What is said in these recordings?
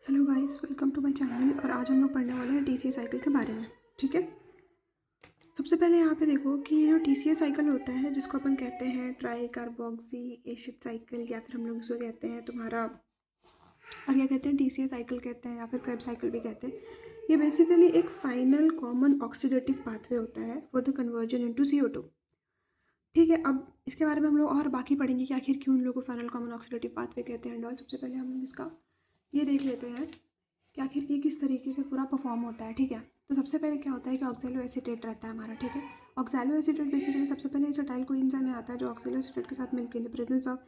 Hello guys, welcome to my channel. और आज हम लोग पढ़ने वाले हैं टीसीए साइकिल के बारे में। ठीक है, सबसे पहले यहाँ पे देखो कि ये जो टीसीए साइकिल होता है जिसको अपन कहते हैं ट्राई कार्बोक्सी एसिड साइकिल, या फिर हम लोग इसको कहते हैं तुम्हारा और क्या कहते हैं टीसीए साइकिल कहते हैं, या फिर क्रेब्स साइकिल भी कहते हैं। ये बेसिकली एक फाइनल कॉमन ऑक्सीडेटिव पाथवे होता है for the conversion into CO2। ठीक है, अब इसके बारे में हम लोग और बाकी पढ़ेंगे कि आखिर क्यों इन लोगों को फाइनल कॉमन ऑक्सीडेटिव पाथवे कहते हैं। और सबसे पहले हम इसका ये देख लेते हैं कि आखिर ये किस तरीके से पूरा परफॉर्म होता है। ठीक है, तो सबसे पहले क्या होता है कि ऑक्सैलो एसीटेट रहता है हमारा। ठीक है, ऑक्सैलो एसीटेट बेसिकली सबसे पहले एसिटाइल कोएंजाइम में आता है जो ऑक्सैलो एसीटेट के साथ मिलकर इन the presence of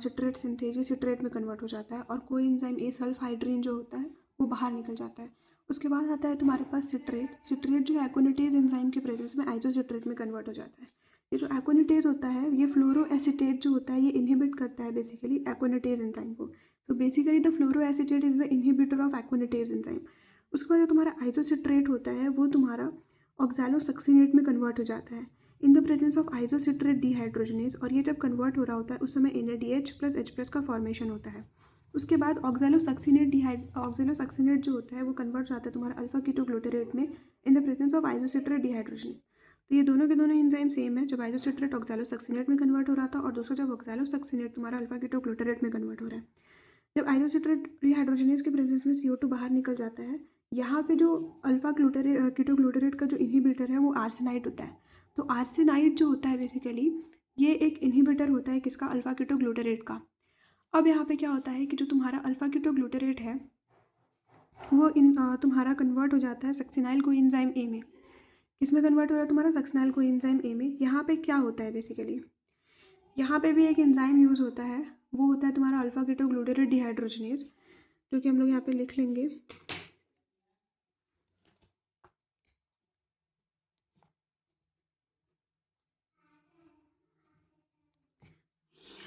citrate synthase citrate में कन्वर्ट हो जाता है, और कोएंजाइम ए सल्फहाइड्रीन जो होता है वो बाहर निकल जाता है। उसके बाद आता है तुम्हारे पास सिट्रेट। सिट्रेट जो एक्ोनिटेज एंजाइम के प्रेजेंस में आइसोसिट्रेट में कन्वर्ट हो जाता है। ये जो एक्ोनिटेज होता है ये फ्लोरो एसीटेट जो होता है ये इनहिबिट करता है बेसिकली एक्ोनिटेज एंजाइम को। So basically the fluoroacetate is the inhibitor of aconitase enzyme. उसके बाद जो तुम्हारा आइसोसिट्रेट होता है वो तुम्हारा ऑक्सैलोसक्सिनेट में कन्वर्ट हो जाता है in the presence of isocitrate dehydrogenase. और ये जब कन्वर्ट हो रहा होता है उस समय NADH प्लस H प्लस का फॉर्मेशन होता है। उसके बाद ऑक्सैलोसक्सिनेट जो होता है वो कन्वर्ट हो जाता है तुम्हारा अल्फा कीटोग्लूटारेट में in the presence of isocitrate dehydrogenase. तो ये दोनों के दोनों एंजाइम सेम है, जब आइसोसिट्रेट ऑक्सैलोसक्सिनेट में कन्वर्ट हो रहा था और दूसरा जब ऑक्सैलोसक्सिनेट तुम्हारा अल्फा कीटोग्लूटारेट में कन्वर्ट हो रहा है। जब आइसोसिट्रेट डिहाइड्रोजनेज के प्रेजेंस में CO2 बाहर निकल जाता है, यहाँ पे जो अल्फा कीटोग्लूटारेट का जो इनहिबिटर है वो आर्सेनाइड होता है। तो आर्सेनाइड जो होता है बेसिकली ये एक इनहिबिटर होता है किसका, अल्फा कीटोग्लूटारेट का। अब यहाँ पे क्या होता है कि जो तुम्हारा अल्फा कीटोग्लूटारेट है वो तुम्हारा कन्वर्ट हो जाता है सक्सिनाइल कोएंजाइम ए में। किसमें कन्वर्ट हो रहा है तुम्हारा, सक्सिनाइल कोएंजाइम ए में। यहाँ पे क्या होता है बेसिकली, यहाँ पे भी एक एंजाइम यूज़ होता है, वो होता है तुम्हारा अल्फा कीटोग्लूटारेट डिहाइड्रोजनेज, जो कि हम लोग यहाँ पे लिख लेंगे।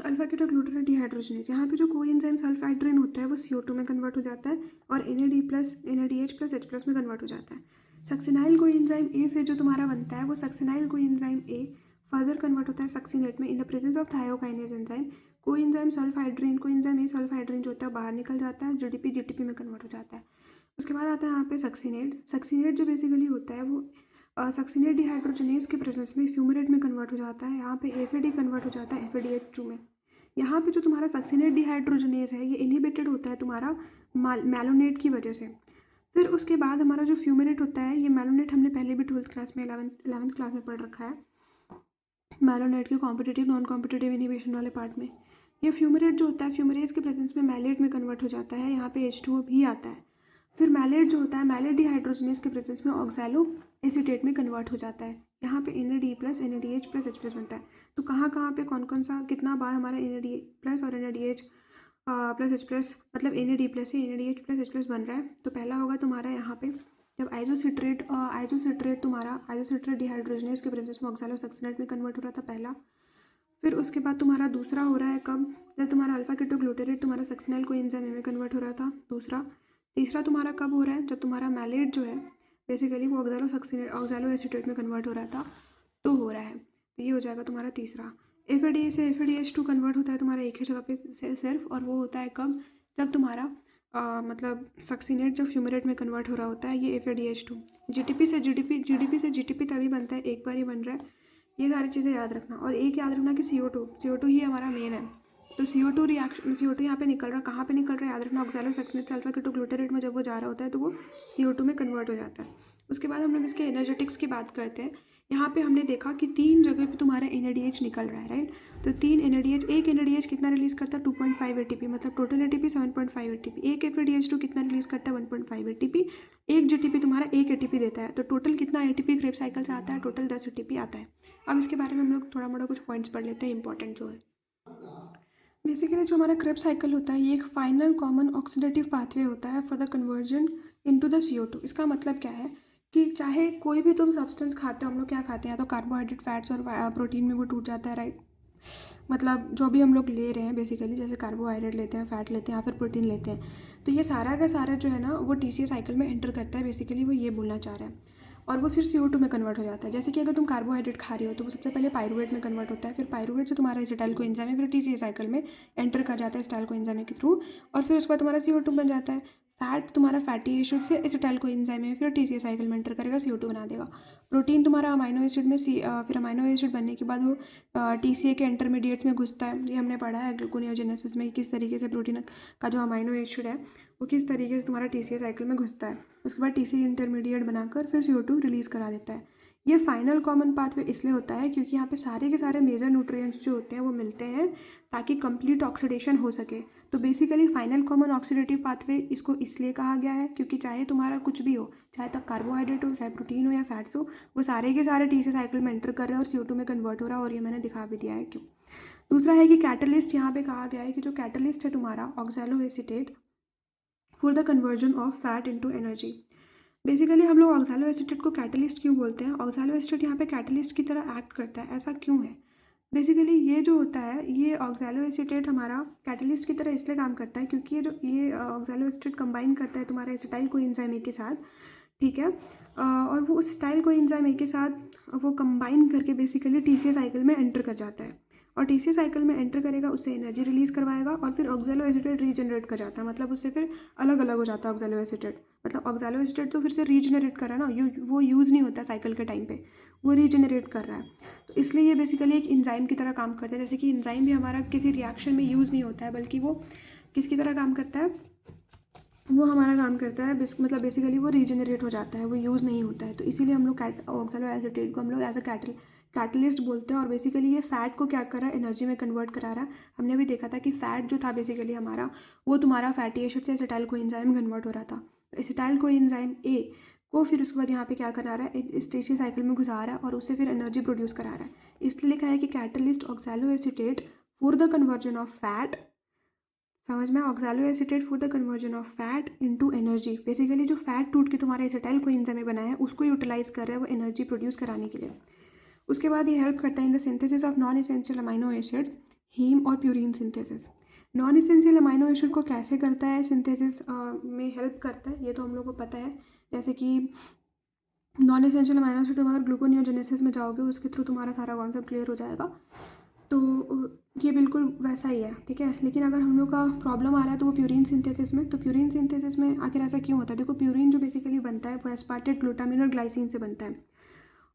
अल्फा कीटोग्लूटारेट डिहाइड्रोजनेज, यहाँ पे जो कोएंजाइम सल्फाइड्रिन होता है वो CO2 में कन्वर्ट हो जाता है और NADH प्लस H प्लस में कन्वर्ट हो जाता है। सक्सिनाइल कोएंजाइम ए फिर जो तुम्हारा बनता है वो succinyl coenzyme A further convert होता है सक्सिनेट में in the presence of thiokinase enzyme. Coenzyme A sulfhydryl जो होता है बाहर निकल जाता है, GTP में कन्वर्ट हो जाता है। उसके बाद आता है यहाँ पे सक्सिनेट। सक्सिनेट जो बेसिकली होता है वो सक्सिनेट डिहाइड्रोजनेज के प्रेजेंस में फ्यूमरेट में कन्वर्ट हो जाता है। यहाँ पे FAD कन्वर्ट हो जाता है FADH2 में। यहाँ पे जो तुम्हारा सक्सिनेट डिहाइड्रोजनेज है ये इनहिबिटेड होता है तुम्हारा मैलोनेट की वजह से। फिर उसके बाद हमारा जो फ्यूमरेट होता है, ये मैलोनेट हमने पहले भी 12th क्लास में 11th क्लास में पढ़ रखा है, मैलोनेट के कॉम्पिटिटिव नॉन कॉम्पिटिटिव इनहिबिशन वाले पार्ट में। ये फ्यूमरेट जो होता है फ्यूमरेज के प्रेजेंस में मैलेट में कन्वर्ट हो जाता है, यहाँ पे H2O भी आता है। फिर मैलेट जो होता है मैलेट डिहाइड्रोजनेज के प्रेजेंस में ऑक्सैलो एसीटेट में कन्वर्ट हो जाता है। यहाँ पे NAD plus NADH plus H plus बनता है। तो कहाँ कहाँ पे कौन कौन सा कितना बार हमारा NAD प्लस और NADH प्लस H प्लस मतलब NAD प्लस से NADH प्लस H प्लस बन रहा है। तो पहला होगा तुम्हारा यहाँ पे जब आइसोसिट्रेट तुम्हारा आइसोसिट्रेट डिहाइड्रोजनेज के प्रेजेंस में ऑक्सैलोसक्सिनेट में कन्वर्ट हो रहा था पहला। फिर उसके बाद तुम्हारा दूसरा हो रहा है कब, जब तुम्हारा अल्फा कीटोग्लूटारेट तुम्हारा सक्सिनाइल कोएंजाइम में कन्वर्ट हो रहा था दूसरा। तीसरा तुम्हारा कब हो रहा है, जब तुम्हारा मैलेट जो है बेसिकली वो ऑक्सैलो एसीटेट में कन्वर्ट हो रहा था तो हो रहा है। तो ये हो जाएगा तुम्हारा तीसरा। FAD से FADH2 कन्वर्ट होता है तुम्हारा एक ही जगह पे सिर्फ, और वो होता है कब, जब तुम्हारा मतलब सक्सिनेट जब फ्यूमरेट में कन्वर्ट हो रहा होता है ये FADH2। GTP से GTP तभी बनता है, एक बार ही बन रहा है। ये सारी चीज़ें याद रखना, और एक याद रखना कि CO2 ही हमारा मेन है। तो CO2 यहाँ पे निकल रहा, कहाँ पे निकल रहा है याद रखना, ऑक्सैलोसक्सिनेट अल्फा कीटोग्लूटारेट में जब वो जा रहा होता है तो वो CO2 में कन्वर्ट हो जाता है। उसके बाद हम लोग इसके एनर्जेटिक्स की बात करते हैं। यहाँ पे हमने देखा कि 3 जगह पे तुम्हारा NADH निकल रहा है, राइट। तो 3 NADH, एक NADH कितना रिलीज करता है 2.5 ATP, मतलब टोटल ATP 7.5 ATP। एक FADH2 कितना रिलीज करता है 1.5 ATP। एक GTP तुम्हारा 1 ATP देता है। तो टोटल कितना ATP क्रेब साइकिल से आता है, टोटल 10 ATP आता है। अब इसके बारे में हम लोग थोड़ा मोड़ा कुछ पॉइंट्स पढ़ लेते हैं इंपॉर्टेंट जो है। बेसिकली जो हमारा क्रेब साइकिल होता है ये एक फाइनल कॉमन ऑक्सीडेटिव पाथवे होता है for the conversion into the CO2। इसका मतलब क्या है कि चाहे कोई भी तुम सब्सटेंस खाते हो, हम लोग क्या खाते हैं, या तो कार्बोहाइड्रेट, फैट्स और प्रोटीन में वो टूट जाता है, राइट। मतलब जो भी हम लोग ले रहे हैं बेसिकली, जैसे कार्बोहाइड्रेट लेते हैं, फैट लेते हैं, या फिर प्रोटीन लेते हैं, तो ये सारा का सारा जो है ना वो TCA साइकिल में एंटर करता है। बेसिकली वो ये बोलना चाह रहा है। और वो फिर CO2 में कन्वर्ट हो जाता है। जैसे कि अगर तुम कार्बोहाइड्रेट खा रहे हो तो वो सबसे पहले पायरूवेट में कन्वर्ट होता है, फिर पायरूवेट से तुम्हारा एसिटाइल कोएंजाइम है, फिर TCA साइकिल में एंटर कर जाता है एसिटाइल कोएंजाइम के थ्रू, और फिर उसके बाद तुम्हारा CO2 बन जाता है। फैट तुम्हारा फैटी एसिड से एसिटाइल कोएंजाइम में फिर TCA साइकिल में एंटर करेगा, CO2 बना देगा। प्रोटीन तुम्हारा अमाइनो एसिड में फिर अमाइनो एसिड बनने के बाद वो TCA के इंटरमीडिएट्स में घुसता है। ये हमने पढ़ा है ग्लूकोनियोजेनेसिस में किस तरीके से प्रोटीन का जो अमाइनो एसिड है वो किस तरीके से तुम्हारा TCA साइकिल में घुसता है। उसके बाद TCA इंटरमीडिएट बनाकर फिर CO2 रिलीज़ करा देता है। ये फाइनल कॉमन पाथवे इसलिए होता है क्योंकि यहाँ पे सारे के सारे मेजर न्यूट्रिएंट्स जो होते हैं वो मिलते हैं ताकि कंप्लीट ऑक्सीडेशन हो सके। तो basically final common oxidative pathway इसको इसलिए कहा गया है क्योंकि चाहे तुम्हारा कुछ भी हो, चाहे तक कार्बोहाइड्रेट हो, चाहे प्रोटीन हो या फैट्स हो, वो सारे के सारे TCA साइकिल में एंटर कर रहे हैं और CO2 में कन्वर्ट हो रहा है, और ये मैंने दिखा भी दिया है क्यों। दूसरा है कि कैटलिस्ट, यहाँ पे कहा गया है कि जो कैटलिस्ट है तुम्हारा oxaloacetate for the conversion of fat into energy. Basically हम लोग ऑक्सैलोएसीटेट को कैटलिस्ट क्यों बोलते हैं? ऑक्सैलोएसीटेट यहाँ पे कैटलिस्ट की तरह एक्ट करता है, ऐसा क्यों है? बेसिकली ये जो होता है, ये ऑक्सैलोएसीटेट हमारा कैटलिस्ट की तरह इसलिए काम करता है क्योंकि ये ऑक्सैलोएसीटेट कंबाइन करता है तुम्हारा एसिटाइल कोएंजाइम ए के साथ, ठीक है। और वो उस एसिटाइल कोएंजाइम ए के साथ वो कंबाइन करके बेसिकली TCA साइकिल में एंटर कर जाता है, और TCA साइकिल में एंटर करेगा, उससे एनर्जी रिलीज़ करवाएगा और फिर ऑक्सैलोएसीटेट रीजनरेट कर जाता है, मतलब उससे फिर अलग अलग हो जाता है ऑक्सैलोएसीटेट। मतलब ऑक्सैलोएसीटेट तो फिर से रीजनरेट कर रहा है ना, वो यूज़ नहीं होता साइकिल के टाइम पे, वो रीजनरेट कर रहा है। तो इसलिए ये बेसिकली एक एंजाइम की तरह काम करता है। जैसे कि एंजाइम भी हमारा किसी रिएक्शन में यूज़ नहीं होता है, बल्कि वो किसकी तरह काम करता है, वो हमारा काम करता है मतलब बेसिकली वो रीजनरेट हो जाता है, वो यूज़ नहीं होता है। तो इसीलिए हम लोग ऑक्सैलोएसीटेट को हम लोग एज अ कैटलिस्ट बोलते हैं। और बेसिकली ये फैट को क्या कर रहा है, एनर्जी में कन्वर्ट करा रहा है। हमने भी देखा था कि फैट जो था बेसिकली हमारा, वो तुम्हारा फैटी एसिड से एसिटाइल कोएंजाइम कन्वर्ट हो रहा था। एसिटाइल कोएंजाइम ए को फिर उसके बाद यहाँ पे क्या करा रहा है, इस TCA साइकिल में घुसा रहा है और उससे फिर एनर्जी प्रोड्यूस करा रहा है। इसलिए लिखा है कि catalyst oxaloacetate for the conversion of fat, समझ में, oxaloacetate for the conversion of fat into energy. Basically जो फैट टूट के तुम्हारा एसिटाइल कोएंजाइम में बना है उसको यूटिलाइज कर रहा है वो एनर्जी प्रोड्यूस कराने के लिए। उसके बाद ये हेल्प करता है in the synthesis of non essential amino acids, heme और purine synthesis. Non essential amino acid को कैसे करता है सिंथेसिस में हेल्प करता है, ये तो हम लोग को पता है। जैसे कि नॉन एसेंशियल अमाइनो एसिड तुम अगर ग्लूकोनियोजेनेसिस में जाओगे उसके थ्रू तुम्हारा सारा कॉन्सेप्ट क्लियर हो जाएगा। तो ये बिल्कुल वैसा ही है, ठीक है। लेकिन अगर हम लोग का प्रॉब्लम आ रहा है तो वो प्यूरिन सिंथेसिस में, तो प्यूरिन सिंथेसिस में आखिर ऐसा क्यों होता है? देखो प्यूरिन जो बेसिकली बनता है वो एस्पार्टेट, ग्लूटामिन और ग्लाइसिन से बनता है।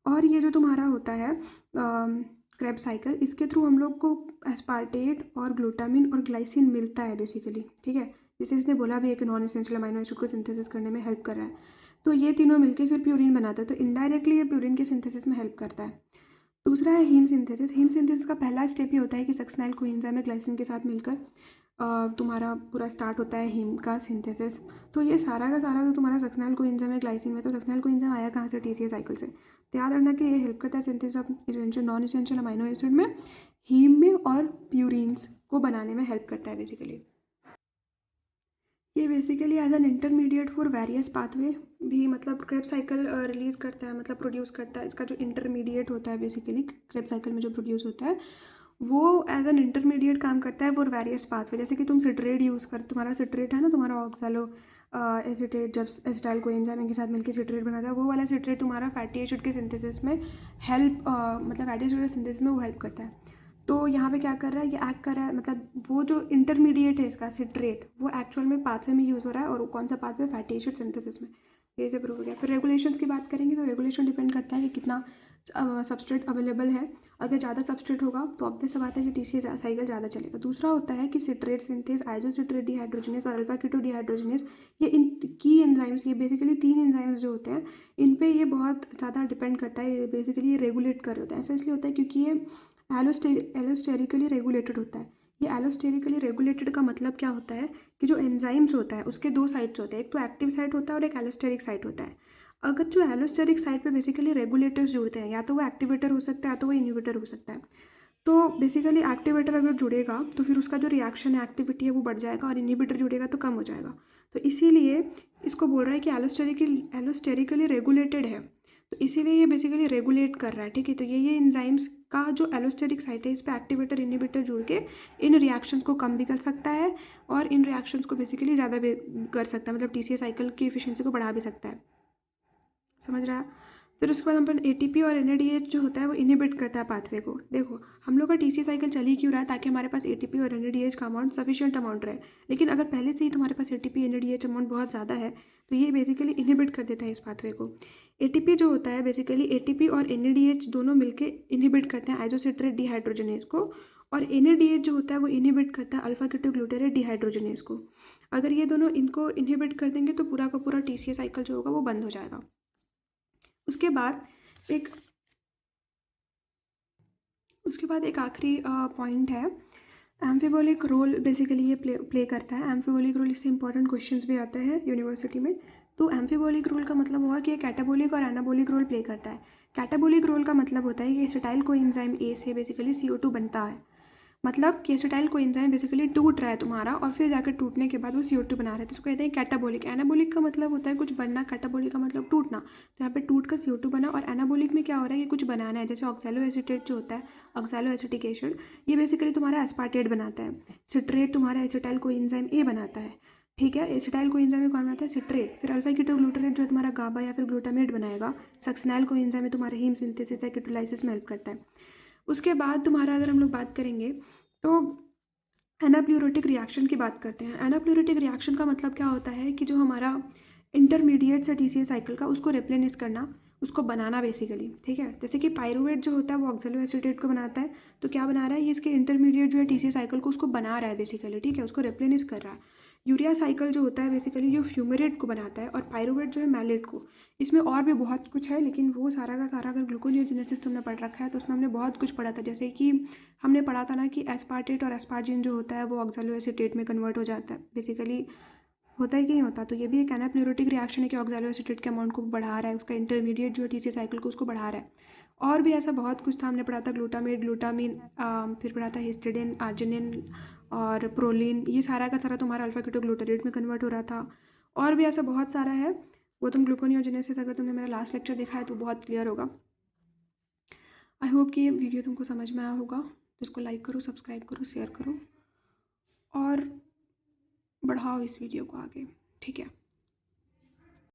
और ये जो तुम्हारा होता है क्रेब्स साइकिल, इसके थ्रू हम लोग को एस्पार्टेट और ग्लूटामिन और ग्लाइसिन मिलता है बेसिकली, ठीक है। जैसे इसने बोला भी है कि नॉन एसेंशियल अमाइनो एसिड को सिंथेसिस करने में हेल्प कर रहा है। तो ये तीनों मिलके फिर प्यूरिन बनाता है, तो इनडायरेक्टली ये प्यूरिन के सिंथेसिस में हेल्प करता है। दूसरा है हीम सिंथेसिस। हीम सिंथेसिस का पहला स्टेप ये होता है कि सक्सिनाइल कोएंजाइम में ग्लाइसिन के साथ मिलकर तुम्हारा पूरा स्टार्ट होता है हीम का सिंथेसिस। तो ये सारा का सारा जो तुम्हारा सक्सिनाइल कोएंजाइम है ग्लाइसिन में, तो सक्सिनाइल कोएंजाइम आया कहाँ से? TCA साइकिल से। तो याद रखना कि ये हेल्प करता है synthesis of essential non essential amino acid में, हीम में और प्यूरिन्स को बनाने में हेल्प करता है बेसिकली। ये basically as an intermediate for various pathway भी मतलब क्रेब्स साइकिल रिलीज़ करता है, मतलब प्रोड्यूस करता है। इसका जो इंटरमीडिएट होता है बेसिकली क्रेब्स साइकिल में जो प्रोड्यूस होता है वो एज एन इंटरमीडिएट काम करता है फॉर वेरियस पाथवे। जैसे कि तुम सिट्रेट यूज़ कर, तुम्हारा सिट्रेट है ना, तुम्हारा ऑक्सैलो एसीटेट जब एसिटाइल कोएंजाइम के साथ मिलकर सिट्रेट बनाता है, वो वाला सिट्रेट तुम्हारा फैटी एसिड के सिंथेसिस में हेल्प मतलब फैटी एसिड के सिंथेसिस में वो हेल्प करता है। तो यहाँ पे क्या कर रहा है, ये एक्ट कर रहा है, मतलब वो जो इंटरमीडिएट है इसका सिट्रेट, वो एक्चुअल में पाथवे में यूज़ हो रहा है। और कौन सा पाथवे? फैटी एसिड सिंथेसिस में। ये से प्रूव हो गया। फिर रेगुलेशंस की बात करेंगे तो रेगुलेशन डिपेंड करता है कि कितना सबस्ट्रेट अवेलेबल है। अगर ज़्यादा सबस्ट्रेट होगा तो ऑब्वियस सा बात है कि TCA साइकिल ज़्यादा चलेगा। दूसरा होता है कि सिट्रेट सिंथेस, आइसोसिट्रेट डिहाइड्रोजनेस और अल्फा कीटो डिहाइड्रोजनेस, ये इन की एंजाइम्स, ये बेसिकली 3 एंजाइम्स जो होते हैं इन पे ये बहुत ज़्यादा डिपेंड करता है। ये बेसिकली ये रेगुलेट कर रहे होता है। ऐसा इसलिए होता है क्योंकि ये एलोस्टेरिकली रेगुलेटेड होता है। ये एलोस्टेरिकली रेगुलेटेड का मतलब क्या होता है कि जो एंजाइम्स होता है उसके 2 साइड्स होते हैं, एक तो एक्टिव साइट होता है और एक एलोस्टेरिक साइट होता है। अगर जो एलोस्टेरिक साइट पे बेसिकली रेगुलेटर्स जुड़ते हैं, या तो वो एक्टिवेटर हो सकता है या तो वो इनहिबिटर हो सकता है। तो बेसिकली एक्टिवेटर अगर जुड़ेगा तो फिर उसका जो रिएक्शन है, एक्टिविटी है, वो बढ़ जाएगा, और इनहिबिटर जुड़ेगा तो कम हो जाएगा। तो इसीलिए इसको बोल रहा है कि एलोस्टेरिकली रेगुलेटेड है, तो इसीलिए ये बेसिकली रेगुलेट कर रहा है, ठीक है। तो ये एंजाइम्स का जो एलोस्टेरिक साइट है इस पर एक्टिवेटर इनहिबिटर जुड़ के इन रिएक्शंस को कम भी कर सकता है और इन रिएक्शंस को बेसिकली ज़्यादा भी कर सकता है, मतलब TCA साइकिल की एफिशिएंसी को बढ़ा भी सकता है। समझ रहा है? फिर उसके बाद अपन एटीपी और एनएडीएच जो होता है वो इनहिबिट करता है पाथवे को। देखो हम लोग का टीसी साइकिल चल ही क्यों रहा है, ताकि हमारे पास एटीपी और एनएडीएच का अमाउंट सफिशिएंट अमाउंट रहे। लेकिन अगर पहले से ही तुम्हारे पास एटीपी एनएडीएच अमाउंट बहुत ज़्यादा है तो ये बेसिकली इनहिबिट कर देता है इस पाथवे को। एटीपी जो होता है बेसिकली एटीपी और एनएडीएच दोनों मिलकर इनहिबिट करते हैं आइसोसिट्रेट डिहाइड्रोजनेज को, और एनएडीएच जो होता है वो इनहिबिट करता है अल्फा कीटोग्लूटारेट डिहाइड्रोजनेज को। अगर ये दोनों इनको इनहिबिट कर देंगे तो पूरा का पूरा टीसीए साइकिल जो होगा वो बंद हो जाएगा। उसके बाद एक आखिरी पॉइंट है, एम्फिबोलिक रोल बेसिकली ये प्ले करता है। एम्फिबोलिक रोल इससे इंपॉर्टेंट क्वेश्चंस भी आते हैं यूनिवर्सिटी में। तो एम्फिबोलिक रोल का मतलब हुआ कि ये कैटाबोलिक और एनाबोलिक रोल प्ले करता है। कैटाबोलिक रोल का मतलब होता है कि एसिटाइल कोएंजाइम ए से बेसिकली CO2 बनता है। मतलब कि एसिटाइल कोएंजाइम बेसिकली टूट रहा है तुम्हारा और फिर जाकर टूटने के बाद वो CO2 बना रहा है, तो उसको कहते हैं कैटाबोलिक। एनाबोलिक का मतलब होता है कुछ बनना, कैटाबोलिक का मतलब टूटना। तो यहाँ पे टूट कर CO2 बना, और एनाबोलिक में क्या हो रहा है कि कुछ बनाना है, जैसे ऑक्सैलो एसीटेट जो होता है, ऑक्सैलो एसिटिक एसिड, ये बेसिकली तुम्हारा एस्पार्टेट बनाता है। सिट्रेट तुम्हारा एसिटाइल कोएंजाइम ए बनाता है। ठीक है, एसिटाइल कोएंजाइम में कौन बनाता है? सिट्रेट। फिर अल्फा कीटोग्लूटारेट जो तुम्हारा गाबा या फिर ग्लूटामेट बनाएगा। सक्सिनाइल कोएंजाइम में तुम्हारा हीम सिंथेसिस या कीटोलाइसिस में हेल्प करता है। उसके बाद तुम्हारा अगर हम लोग बात करेंगे तो एनाप्लूरेटिक रिएक्शन की बात करते हैं। एनाप्लूरेटिक रिएक्शन का मतलब क्या होता है कि जो हमारा इंटरमीडिएट से टीसीए साइकिल का उसको रिप्लेनिश करना, उसको बनाना बेसिकली। ठीक है, जैसे कि पायरुवेट जो होता है वो ऑक्सैलो एसीटेट को बनाता है, तो क्या बना रहा है ये, इसके इंटरमीडिएट जो है टीसीए साइकिल को उसको बना रहा है बेसिकली। ठीक है, उसको रिप्लेनिश कर रहा है। यूरिया साइकिल जो होता है बेसिकली जो फ्यूमेरेट को बनाता है, और पायरुवेट जो है मैलेट को। इसमें और भी बहुत कुछ है, लेकिन वो सारा का सारा अगर ग्लूकोनियोजेनेसिस तुमने पढ़ रखा है तो उसमें हमने बहुत कुछ पढ़ा था। जैसे कि हमने पढ़ा था ना कि एस्पार्टेट और एस्पार्जिन जो होता है वो ऑक्सैलो एसीटेट में कन्वर्ट हो जाता है बेसिकली। होता है कि नहीं होता? तो ये भी एक एनाप्लूरेटिक रिएक्शन है कि ऑक्सैलो एसीटेट के अमाउंट को बढ़ा रहा है, उसका इंटरमीडिएट जो है टीसी साइकिल को उसको बढ़ा रहा है। और भी ऐसा बहुत कुछ था, हमने पढ़ा था ग्लूटामेट, ग्लूटामिन, फिर पढ़ा था हिस्टिडिन, आर्जिनिन और प्रोलिन, ये सारा का सारा तुम्हारा अल्फा कीटोग्लूटारेट में कन्वर्ट हो रहा था। और भी ऐसा बहुत सारा है, वो तुम ग्लूकोनियोजेनेसिस अगर तुमने मेरा लास्ट लेक्चर देखा है तो बहुत क्लियर होगा। आई होप कि ये वीडियो तुमको समझ में आया होगा। तो इसको लाइक करो, सब्सक्राइब करो, शेयर करो और बढ़ाओ इस वीडियो को आगे। ठीक है।